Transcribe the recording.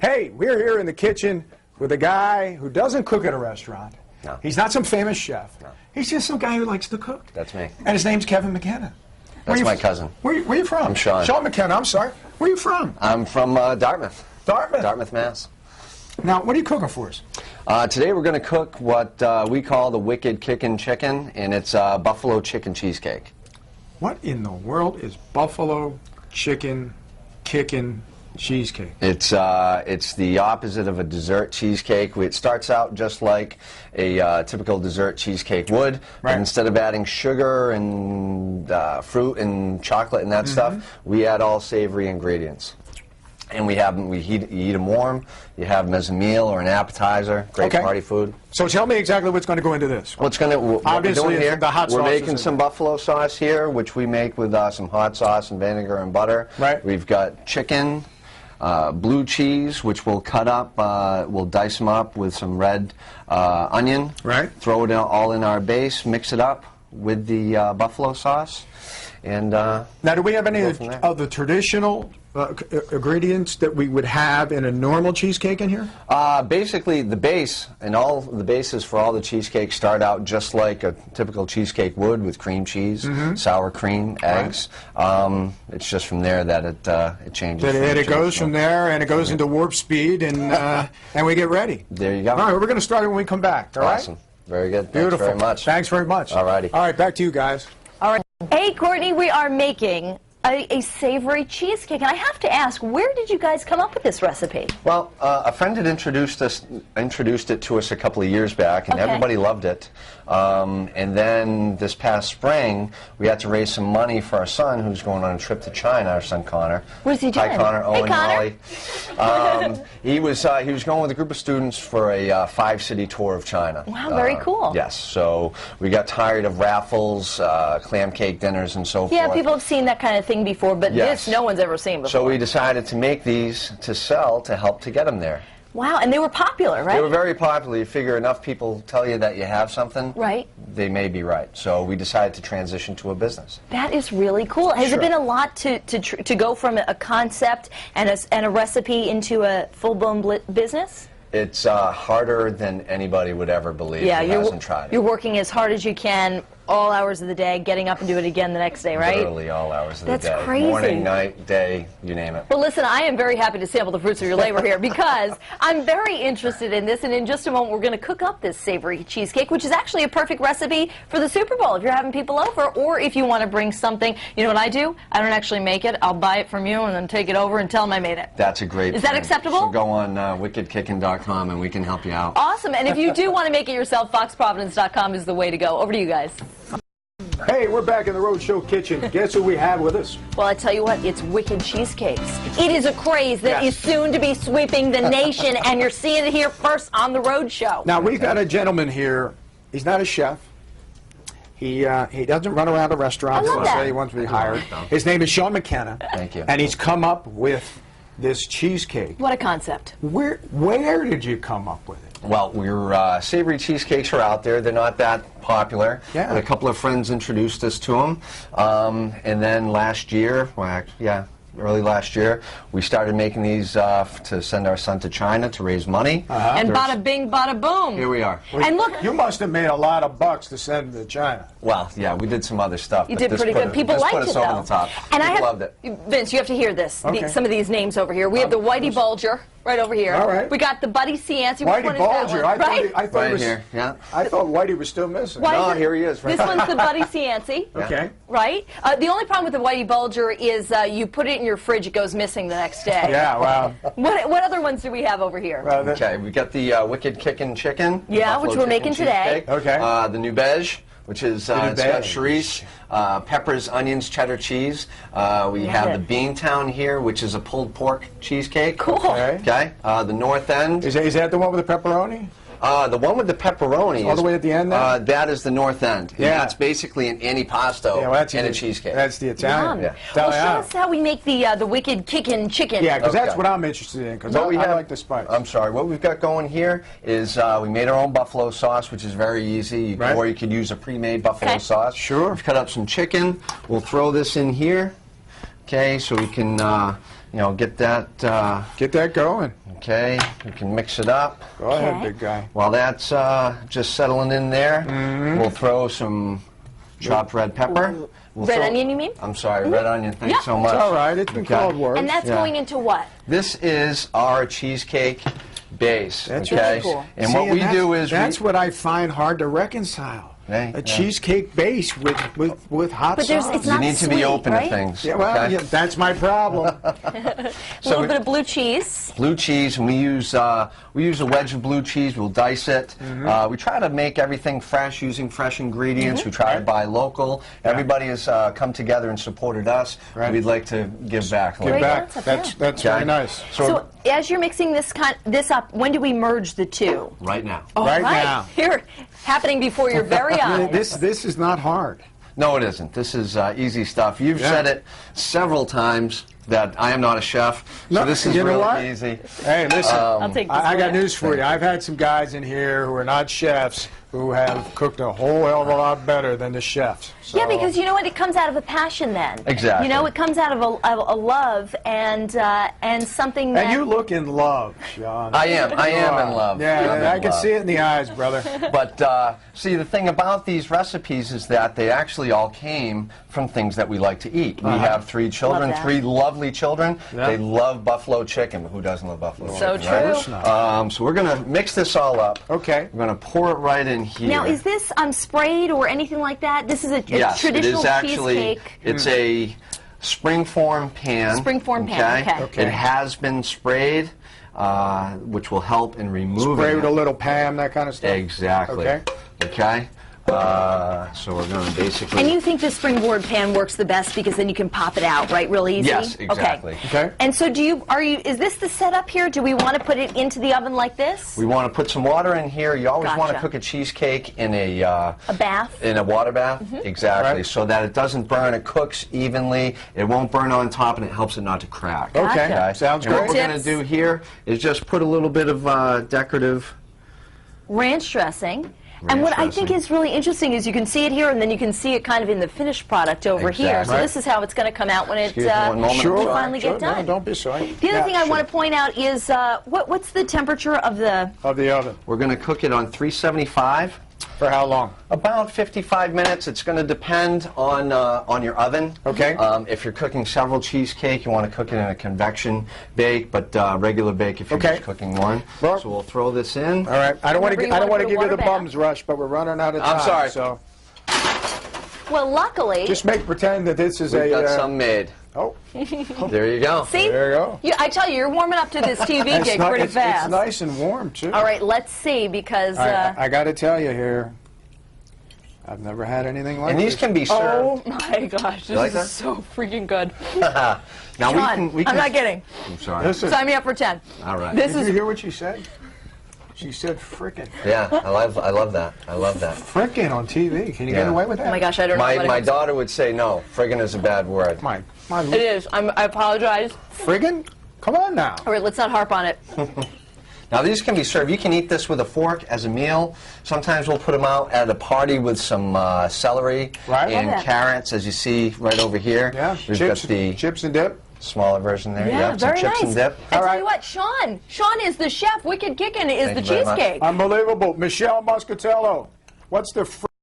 Hey, we're here in the kitchen with a guy who doesn't cook at a restaurant. No. He's not some famous chef. No. He's just some guy who likes to cook. That's me. And his name's Kevin McKenna. That's my cousin. Where you from? I'm Sean. Sean McKenna, I'm sorry. Where are you from? I'm from Dartmouth. Dartmouth? Dartmouth, Mass. Now, what are you cooking for us? Today we're going to cook what we call the Wicked Kickin chicken, and it's buffalo chicken cheesecake. What in the world is buffalo chicken kickin' cheesecake? It's the opposite of a dessert cheesecake. It starts out just like a typical dessert cheesecake would, Right. but instead of adding sugar and fruit and chocolate and that stuff, we add all savory ingredients. And you eat them warm. You have them as a meal or an appetizer. Great party food. So tell me exactly what's going to go into this. What we're doing here, the hot we're sauces making some buffalo sauce here, which we make with some hot sauce and vinegar and butter. Right. We've got chicken, blue cheese, which we'll cut up. We'll dice them up with some red onion. Right. Throw it all in our base. Mix it up with the buffalo sauce. And now, do we have any of the traditional ingredients that we would have in a normal cheesecake in here? Basically, the base and all the bases for all the cheesecakes start out just like a typical cheesecake would, with cream cheese, sour cream, eggs. Right. It's just from there that it changes. And it goes from there, and it goes into warp speed, and we get ready. There you go. All right, we're going to start it when we come back. All right? Awesome. Very good. Beautiful. Thanks very much. Thanks very much. All righty. All right, back to you guys. All right. Hey, Courtney, we are making a savory cheesecake, and I have to ask, where did you guys come up with this recipe? Well, a friend had introduced it to us a couple of years back, and everybody loved it. And then this past spring, we had to raise some money for our son, who's going on a trip to China. Our son Connor. What is he doing? Hi, Connor. Hey, Owen, Molly. He was going with a group of students for a 5-city tour of China. Wow, very cool. Yes. So we got tired of raffles, clam cake dinners, and so forth. Yeah, people have seen that kind of thing before, but Yes. this no one's ever seen before. So we decided to make these to sell to help to get them there. Wow, and they were popular, right? They were very popular. You figure enough people tell you that you have something, right? They may be right. So we decided to transition to a business. That is really cool. Has it been a lot to go from a concept and a recipe into a full-blown business? It's harder than anybody would ever believe who hasn't tried it. You're working as hard as you can, all hours of the day, getting up and do it again the next day, right? Literally all hours of the day. That's crazy. Morning, night, day, you name it. Well, listen, I am very happy to sample the fruits of your labor here because I'm very interested in this, and in just a moment we're going to cook up this savory cheesecake, which is actually a perfect recipe for the Super Bowl if you're having people over, or if you want to bring something. You know what I do? I don't actually make it. I'll buy it from you and then take it over and tell them I made it. That's a great Is that acceptable? So go on wickedkickin.com and we can help you out. Awesome. And if you do want to make it yourself, foxprovidence.com is the way to go. Over to you guys. Hey, we're back in the Roadshow kitchen. Guess who we have with us? Well, I tell you what, it's Wicked Cheesecakes. It is a craze that is soon to be sweeping the nation, and you're seeing it here first on the Roadshow. Now, we've got a gentleman here. He's not a chef. He doesn't run around a restaurant and say he wants to be hired. His name is Sean McKenna. Thank you. And he's come up with this cheesecake. What a concept. Where did you come up with it? Well, savory cheesecakes are out there. They're not that popular. Yeah. But a couple of friends introduced us to them. And then last year, early last year, we started making these to send our son to China to raise money. And bada bing, bada boom. Here we are. And look, you must have made a lot of bucks to send to China. Well, yeah, we did some other stuff. You did pretty good. People liked it, though. Over the top. And People loved it. Vince, you have to hear this. Okay. Some of these names over here. We have the Whitey Bulger right over here. All right. We got the Buddy Cianci. Whitey Bulger. I thought Right it was, here, yeah. I thought Whitey was still missing. No, here he is. Right. This one's the Buddy Cianci. Okay. Right? The only problem with the Whitey Bulger is you put it in your fridge, it goes missing the next day. Yeah, wow. What other ones do we have over here? Okay, we got the Wicked Kickin chicken. Yeah, which we're making today. Okay. The new beige, which is it's got chorizo, peppers, onions, cheddar cheese. We have the Beantown here, which is a pulled pork cheesecake. Cool. Okay. The North End. Is that the one with the pepperoni? The one with the pepperoni all the way at the end there? that is the North End. Yeah. That's basically an antipasto and a cheesecake. That's the Italian. Yeah. Well, show us how we make the Wicked Kickin chicken. Yeah, because that's what I'm interested in, because I like the spice. I'm sorry. What we've got going here is we made our own buffalo sauce, which is very easy. Or you could use a pre-made buffalo sauce. Sure. We've cut up some chicken. We'll throw this in here. Okay, so we can get that. Get that going. Okay, we can mix it up. Go ahead, big guy. While that's just settling in there, we'll throw some chopped red pepper. Red onion, you mean? I'm sorry, red onion. Thanks so much. It's all right. It's been called worse. And that's going into what? This is our cheesecake base. That's really cool. And what we do is that's what I find hard to reconcile. A cheesecake base with hot sauce. It's not you need to be sweet, open right? to things. Yeah, well, okay? that's my problem. A little bit of blue cheese. Blue cheese, and we use a wedge of blue cheese. We'll dice it. We try to make everything fresh, using fresh ingredients. We try to buy local. Everybody has come together and supported us. We'd like to give back. Give back. That's very nice. So as you're mixing this up, when do we merge the two? Right now. Right now. Here, happening before your very eyes. This is not hard. No, it isn't. This is easy stuff. You've said it several times that I am not a chef, so this is really easy. Hey, listen, I'll take this I got news for you. I've had some guys in here who are not chefs who have cooked a whole hell of a lot better than the chefs. So. Yeah, because you know what? It comes out of a passion then. Exactly. You know, it comes out of a love and something that... And you look in love, Sean. I am in love. Yeah, I can see it in the eyes, brother. But see, the thing about these recipes is that they actually all came from things that we like to eat. We have 3 children, 3 lovely children. They love buffalo chicken, but who doesn't love buffalo chicken? So true. Right? So we're going to mix this all up. Okay. We're going to pour it right in here. Now, is this sprayed or anything like that? This is a traditional it is actually, cheesecake. It's a springform pan. Springform pan, okay. It has been sprayed, which will help in removing Spray with a little Pam, that kind of stuff? Exactly. Okay. So we're going to basically... And you think the springboard pan works the best because then you can pop it out, right, real easy? Yes, exactly. Okay. And so is this the setup here? Do we want to put it into the oven like this? We want to put some water in here. You always want to cook a cheesecake in a bath? In a water bath, exactly, so that it doesn't burn. It cooks evenly. It won't burn on top, and it helps it not to crack. Okay, sounds and good. What we're going to do here is just put a little bit of decorative ranch dressing. And what I think is really interesting is you can see it here, and then you can see it kind of in the finished product over here. So this is how it's going to come out when it finally get done. No, don't be sorry. The other thing I want to point out is what's the temperature of the oven? We're going to cook it on 375. For how long? About 55 minutes. It's going to depend on your oven. Okay. If you're cooking several cheesecake, you want to cook it in a convection bake, but regular bake if you're just cooking one. Well, so we'll throw this in. All right. I don't want to give you the bum's rush, but we're running out of time. I'm sorry. So. Well, luckily. Just pretend that this is We've got some made. Oh. There you go. See? There you go. I tell you, you're warming up to this TV gig pretty fast. It's nice and warm, too. All right, let's see, because... I got to tell you here, I've never had anything like this. And these can be served. Oh, my gosh. This is so freaking good. Now, Sean, we can... I'm not kidding. I'm sorry. Listen, Sign me up for 10. All right. Did you hear what she said? She said frickin'. Yeah, I love that. I love that. Frickin' on TV. Can you get away with that? Oh my gosh, I don't know what My daughter would say no. Friggin' is a bad word. It is. I apologize. Friggin'? Come on now. All right, let's not harp on it. Now these can be served. You can eat this with a fork as a meal. Sometimes we'll put them out at a party with some celery and carrots, as you see right over here. Yeah, We've got the chips and dip. Smaller version there. Yeah, some very chips nice. and dip. I tell you what, Sean is the chef. Wicked Kickin is the cheesecake. Unbelievable. Michelle Muscatello, what's the